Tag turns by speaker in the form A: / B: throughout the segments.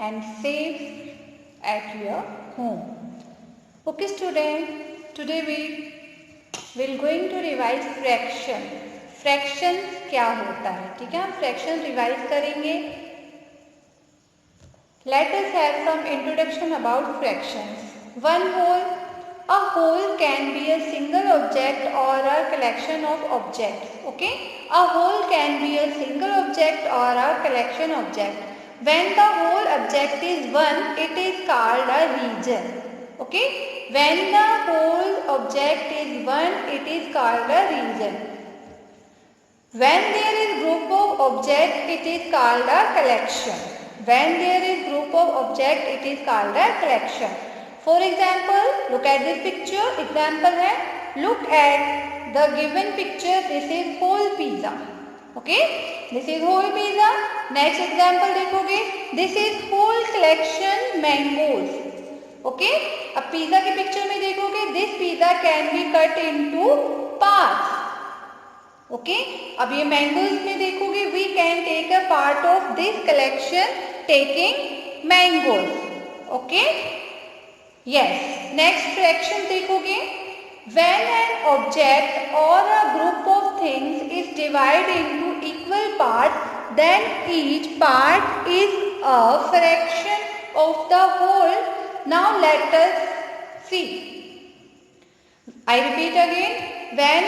A: and safe at your home. Okay student, today we will going to revise fraction. Fraction क्या होता है, ठीक है, हम फ्रैक्शन रिवाइज करेंगे. Let us have some introduction about fractions. One whole. A whole can be a single object or a collection of objects. Okay? A whole can be a single object or a collection of objects. When the whole object is one, it is called a region. Okay? When the whole object is one, it is called a region. When there is group of objects, it is called a collection. When there is group of objects, it is called a collection. For example, look at this picture. Example है, look at the given picture. This is whole pizza. Okay, this is whole pizza. Next example देखोगे, this is whole collection mangoes. Okay, अब pizza के picture में देखोगे, this pizza can be cut into parts. Okay, अब ये mangoes में देखोगे, we can take a part of this collection taking mangoes. Okay, yes. Next fraction देखोगे, when an object or a group of things is divided into equal parts, then each part is a fraction of the whole. Now let us see. I repeat again. When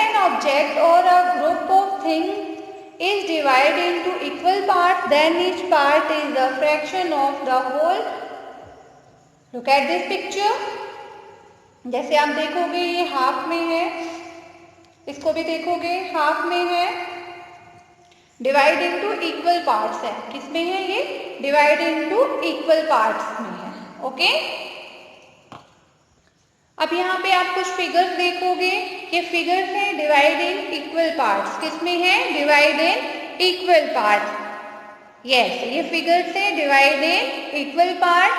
A: an object or a group of things is divided into equal parts, then each part is a fraction of the whole. Look at this picture. जैसे आप देखोगे ये half में है, इसको भी देखोगे half में है, डिवाइड इनटू इक्वल पार्ट्स है. किस में है ये? डिवाइड इनटू इक्वल पार्ट्स में है. ओके, अब यहाँ पे आप कुछ फिगर्स देखोगे, ये फिगर्स है डिवाइड इन इक्वल पार्ट्स. किसमें है? Divide in equal parts. Yes, ये फिगर्स है divide in equal part.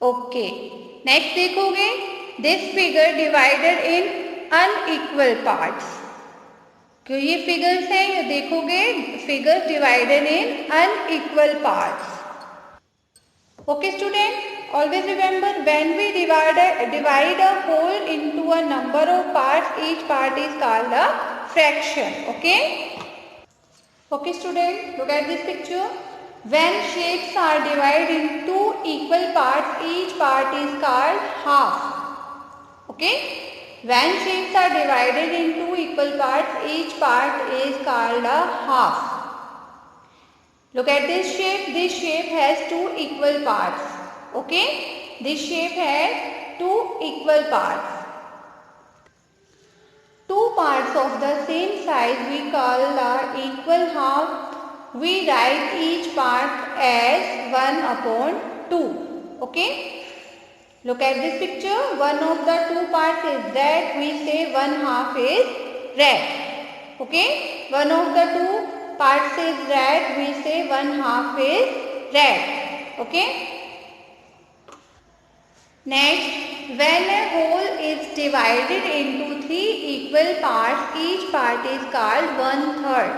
A: Okay, next देखोगे, this figure divided in unequal parts. क्यों ये फिगर्स हैं, ये देखोगे figures divided in unequal parts. Okay student, always remember when we divide a whole into a number of parts, each part is called a fraction. Okay? Okay student, look at this picture. When shapes are divided into equal parts, each part is called half. Okay? When shapes are divided into equal parts, each part is called a half. Look at this shape. This shape has two equal parts. Okay? This shape has two equal parts. Two parts of the same size we call the equal half. We write each part as 1/2. Okay? Look at this picture. One of the two parts is red. We say one half is red. Okay? One of the two parts is red, we say one half is red. Okay? Next, when a whole is divided into three equal parts, each part is called 1/3.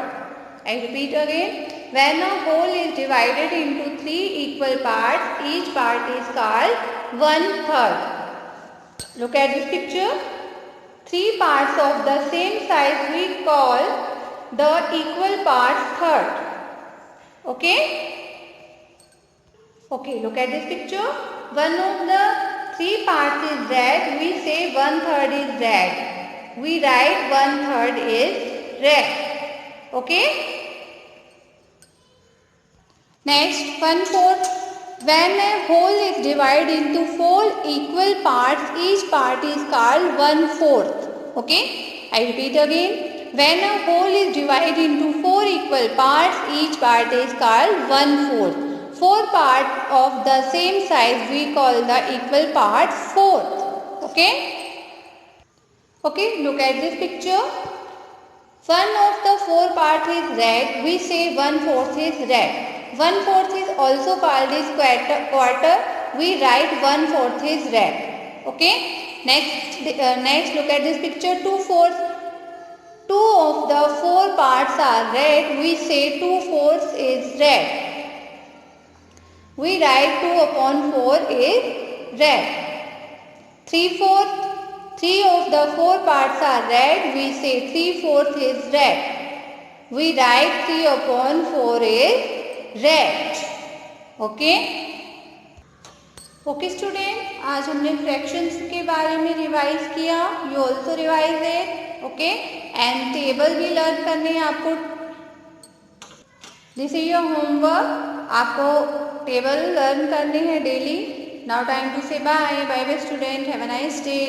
A: I repeat again. When a whole is divided into three equal parts, each part is called 1/3. Look at this picture. Three parts of the same size we call the equal parts third. Okay? Okay, look at this picture. One of the three parts is red. We say 1/3 is red. We write 1/3 is red. Okay? Next, 1/4. When a whole is divided into 4 equal parts, each part is called 1/4. Okay? I repeat again. When a whole is divided into 4 equal parts, each part is called 1/4. 4 parts of the same size we call the equal parts fourth. Okay? Okay, look at this picture. One of the 4 parts is red. We say 1/4 is red. 1/4 is also called as quarter. We write 1/4 is red. Okay? Next, look at this picture. 2/4. 2 of the 4 parts are red. We say 2/4 is red. We write 2 upon 4 is red. 3/4. 3 of the 4 parts are red. We say 3/4 is red. We write 3 upon 4 is red. Okay? Okay student, आज हमने fractions के बारे में revise किया. You also revise it. Okay, and table भी learn करने हैं आपको. This is your homework. आपको टेबल लर्न करने हैं daily. Now time to say bye. Bye bye student. Have a nice day.